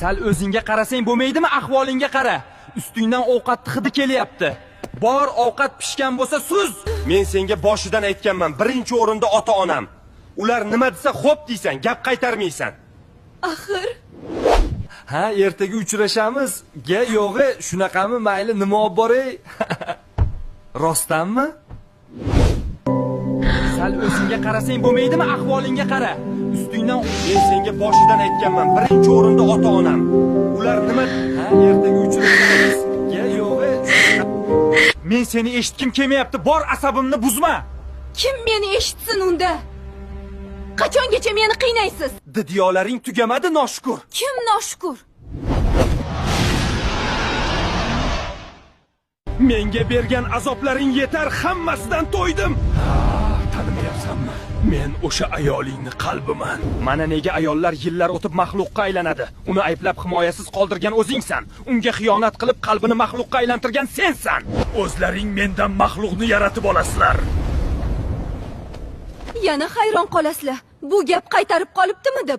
Sal o'zingga qarasang bo'lmaydimi? Ahvolingga qara. Ustingdan ovqat hidi kelyapti. Bor ovqat pishgan bo'lsa suz. Men senga boshidan aytganman, birinchi o'rinda ota-onam. Ular nima desa xo'p deysan, gap qaytarmaysan. Axir Ha, ertaga uchrashamiz. Ga yo'g'i, shunaqami? Mayli, nima olib boray? Rostdanmi? Sal o'zingga qarasang bo'lmaydimi? Ahvolingga qara. Ustingdan men senga boshidan aytganman, birinchi o'rinda ota-onam. Ular nima? Ha, ertaga uchrashamiz. Ga yo'g'i, men seni eshitkim kelmayapti. Bor, asabimni buzma. kim meni eshitsin unda? Qachongacha meni qiynaysiz? Didiyolaring tugamadi, noshukur. Kim noshukur? Menga bergan azoblaring yetar, hammasidan to'ydim. Tanimayapsanmi? Men o'sha ayolingni qalbiman. Mana nega ayollar yillar o'tib maxluqqa aylanadi. Uni ayblab himoyasiz qoldirgan o'zingsan. Unga xiyonat qilib qalbini maxluqqa aylantirgan sensan. O'zlaring mendan maxluqni yaratib olasizlar. Yana hayron qolasizlar. Bu gap qaytarib qolibdimi deb.